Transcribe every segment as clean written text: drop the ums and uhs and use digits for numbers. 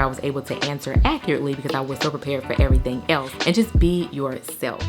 but I was able to answer accurately because I was so prepared for everything else. And just be yourself.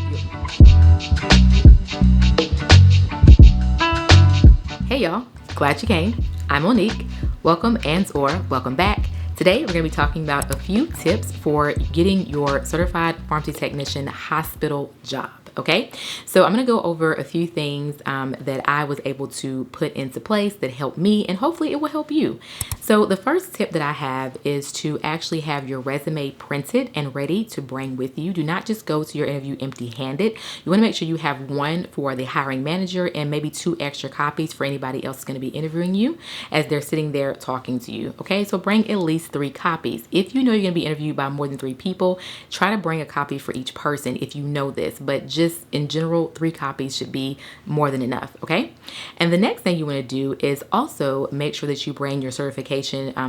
Hey y'all, glad you came. I'm Monique. Welcome and/or welcome back. Today we're going to be talking about a few tips for getting your certified pharmacy technician hospital job. Okay, so I'm going to go over a few things that I was able to put into place that helped me, and hopefully it will help you. So the first tip that I have is to actually have your resume printed and ready to bring with you. Do not just go to your interview empty-handed. You want to make sure you have one for the hiring manager and maybe 2 extra copies for anybody else going to be interviewing you as they're sitting there talking to you. Okay, so bring at least 3 copies. If you know you're going to be interviewed by more than 3 people, try to bring a copy for each person if you know this, but just in general, 3 copies should be more than enough, okay? And the next thing you want to do is also make sure that you bring your certification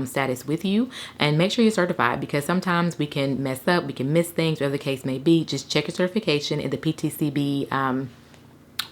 status with you and make sure you're certified, because sometimes we can mess up, we can miss things, whatever the case may be. Just check your certification in the PTCB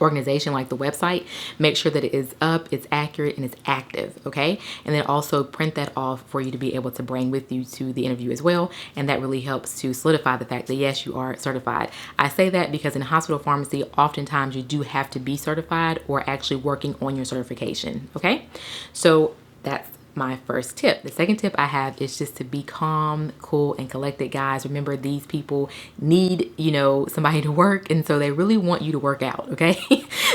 organization, like the website. Make sure that it is up, it's accurate, and it's active, okay? And then also print that off for you to be able to bring with you to the interview as well. And that really helps to solidify the fact that yes, you are certified. I say that because in hospital pharmacy, oftentimes you do have to be certified or actually working on your certification, okay? So that's my first tip. The second tip I have is just to be calm, cool, and collected, guys. Remember, these people need, somebody to work, and so they really want you to work out, okay?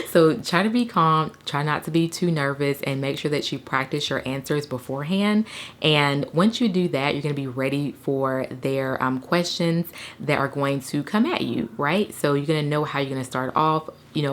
So try to be calm, try not to be too nervous, and make sure that you practice your answers beforehand. And once you do that, you're going to be ready for their questions that are going to come at you, right? So you're going to know how you're going to start off.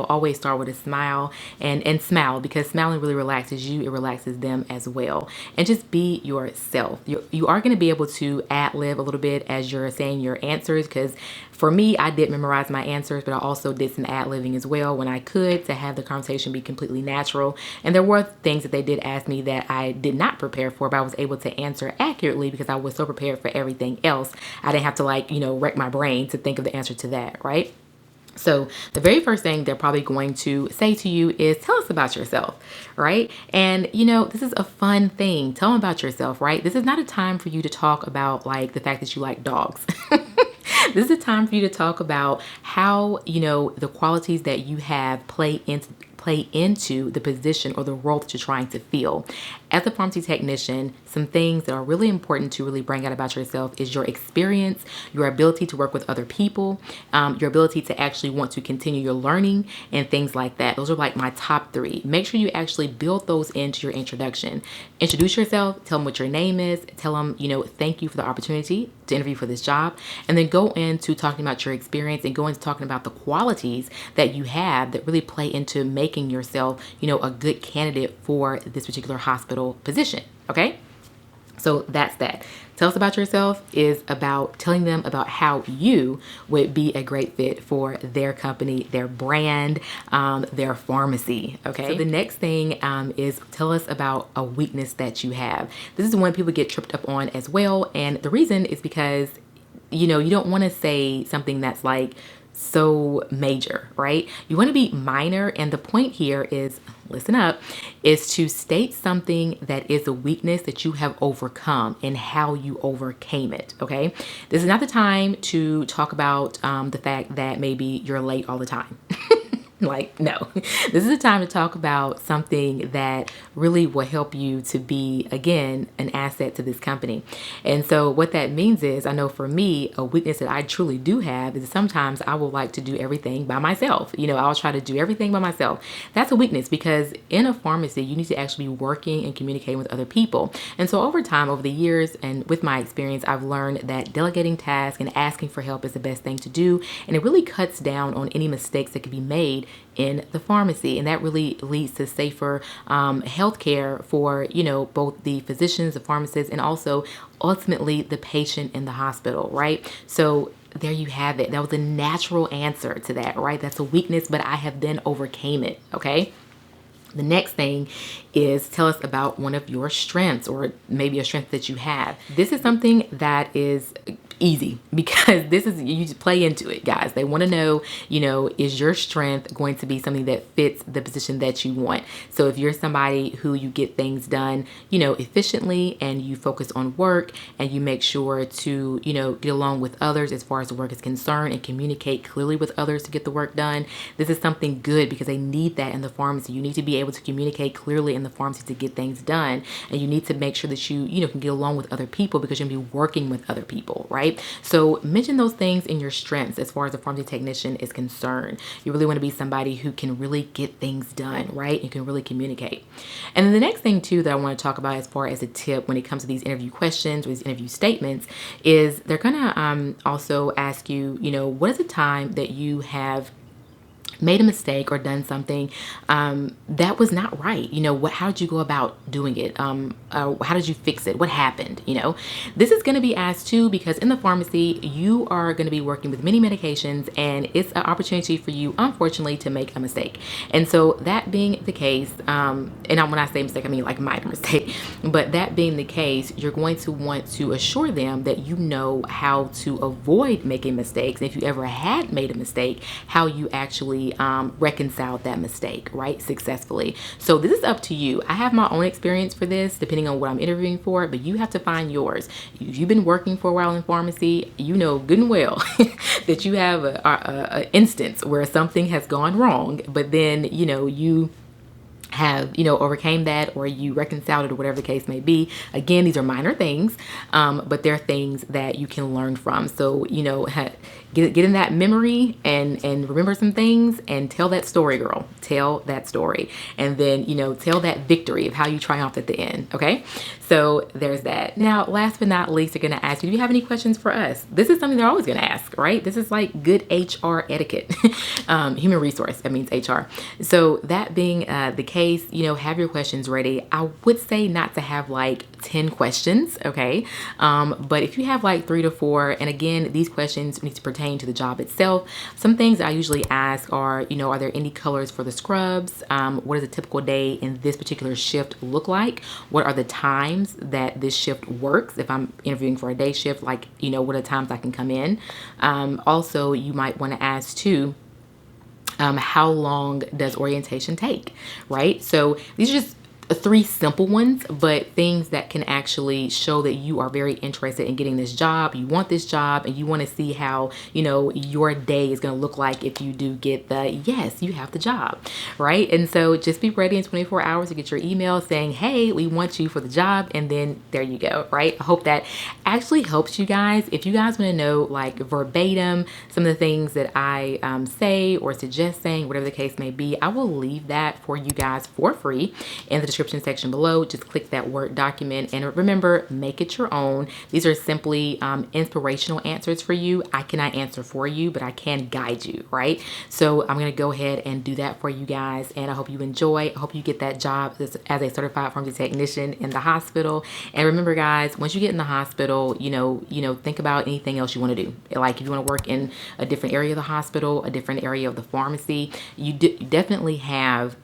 Always start with a smile and smile, because smiling really relaxes you. It relaxes them as well. And just be yourself. You are going to be able to ad-lib a little bit as you're saying your answers, because for me, I did memorize my answers, but I also did some ad-libbing as well when I could, to have the conversation be completely natural. And there were things that they did ask me that I did not prepare for, but I was able to answer accurately because I was so prepared for everything else. I didn't have to wreck my brain to think of the answer to that, right? So the very first thing they're probably going to say to you is, tell us about yourself, right? And, this is a fun thing. Tell them about yourself, right? This is not a time for you to talk about the fact that you like dogs. This is a time for you to talk about how, the qualities that you have play into the position or the role that you're trying to fill. As a pharmacy technician, some things that are really important to really bring out about yourself is your experience, your ability to work with other people, your ability to actually want to continue your learning, and things like that. Those are my top 3. Make sure you actually build those into your introduction. Introduce yourself, tell them what your name is, tell them, thank you for the opportunity to interview for this job, and then go into talking about your experience and go into talking about the qualities that you have that really play into making yourself, a good candidate for this particular hospital position, okay? So that's that. Tell us about yourself is about telling them about how you would be a great fit for their company, their brand, their pharmacy, okay? So the next thing is tell us about a weakness that you have. This is one people get tripped up on as well, and the reason is because, you don't want to say something that's so major, right? You want to be minor, and the point here is, listen up, is to state something that is a weakness that you have overcome and how you overcame it, okay? This is not the time to talk about the fact that maybe you're late all the time. No, this is a time to talk about something that really will help you to be, again, an asset to this company. And so what that means is, I know for me, a weakness that I truly do have is sometimes I will like to do everything by myself. I'll try to do everything by myself. That's a weakness, because in a pharmacy, you need to actually be working and communicating with other people. And so over time, over the years, and with my experience, I've learned that delegating tasks and asking for help is the best thing to do. And it really cuts down on any mistakes that could be made in the pharmacy, and that really leads to safer healthcare for both the physicians, the pharmacists, and also ultimately the patient in the hospital, right? So there you have it. That was a natural answer to that, right? That's a weakness, but I have then overcame it, okay? The next thing is tell us about one of your strengths, or maybe a strength that you have. This is something that is easy, because this is, you just play into it, guys. They want to know, is your strength going to be something that fits the position that you want? So if you're somebody who you get things done, efficiently, and you focus on work, and you make sure to, get along with others as far as the work is concerned, and communicate clearly with others to get the work done, this is something good, because they need that in the pharmacy. You need to be able to communicate clearly in the pharmacy to get things done, and you need to make sure that you can get along with other people, because you're gonna be working with other people, right? So mention those things in your strengths as far as a pharmacy technician is concerned. You really want to be somebody who can really get things done, right? You can really communicate. And then the next thing too that I want to talk about as far as a tip when it comes to these interview questions or these interview statements is they're gonna also ask you, what is the time that you have made a mistake or done something that was not right? How did you go about doing it? How did you fix it? What happened? This is going to be asked too, because in the pharmacy, you are going to be working with many medications, and it's an opportunity for you, unfortunately, to make a mistake. And so that being the case, and when I say mistake, I mean like minor mistake, but that being the case, you're going to want to assure them that you know how to avoid making mistakes. And if you ever had made a mistake, how you actually reconciled that mistake, right, successfully. So this is up to you. I have my own experience for this, depending on what I'm interviewing for, but you have to find yours. If you've been working for a while in pharmacy, you know good and well that you have a instance where something has gone wrong, but then, you have, overcame that, or you reconciled it, or whatever the case may be. Again, these are minor things, but they're things that you can learn from. So, get in that memory and remember some things, and tell that story, girl. Tell that story. And then, tell that victory of how you triumphed at the end. Okay. So there's that. Now, last but not least, they're going to ask you, do you have any questions for us? This is something they're always going to ask, right? This is like good HR etiquette, human resource. That means HR. So that being the case, have your questions ready. I would say not to have like 10 questions. Okay. But if you have like 3 to 4, and again, these questions need to pertain to the job itself. Some things I usually ask are, are there any colors for the scrubs? What does a typical day in this particular shift look like? What are the times that this shift works? If I'm interviewing for a day shift, like, what are the times I can come in? Also, you might want to ask too, how long does orientation take, right? So these are just 3 simple ones, but things that can actually show that you are very interested in getting this job. You want this job, and you want to see how, your day is going to look like if you do get the yes, you have the job, right? And so just be ready in 24 hours to get your email saying, hey, we want you for the job. And then there you go, right? I hope that actually helps you guys. If you guys want to know like verbatim some of the things that I say or suggest saying, whatever the case may be, I will leave that for you guys for free in the description section below. Just click that Word document, and remember, make it your own. These are simply inspirational answers for you. I cannot answer for you, but I can guide you, right? So I'm going to go ahead and do that for you guys, and I hope you enjoy. I hope you get that job as a certified pharmacy technician in the hospital. And remember, guys, once you get in the hospital, think about anything else you want to do. Like if you want to work in a different area of the hospital, a different area of the pharmacy, you definitely have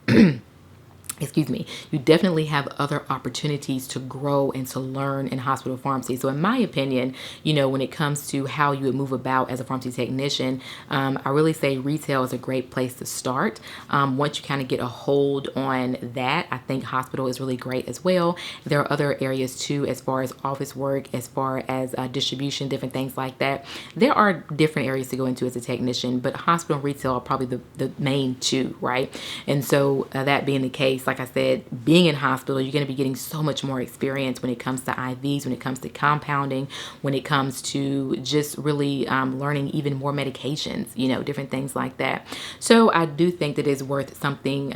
you definitely have other opportunities to grow and to learn in hospital pharmacy. So in my opinion, when it comes to how you would move about as a pharmacy technician, I really say retail is a great place to start. Once you kind of get a hold on that, I think hospital is really great as well. There are other areas too, as far as office work, as far as distribution, different things like that. There are different areas to go into as a technician, but hospital and retail are probably the main 2, right? And so that being the case, like I said, being in hospital, you're going to be getting so much more experience when it comes to IVs, when it comes to compounding, when it comes to just really learning even more medications, different things like that. So I do think that it's worth something,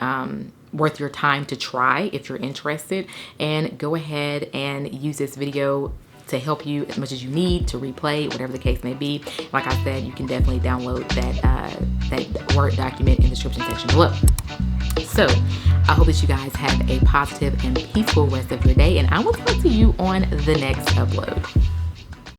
worth your time to try if you're interested, and go ahead and use this video to help you as much as you need to replay, whatever the case may be. Like I said, you can definitely download that Word document in the description section below. So I hope that you guys have a positive and peaceful rest of your day, and I will talk to you on the next upload.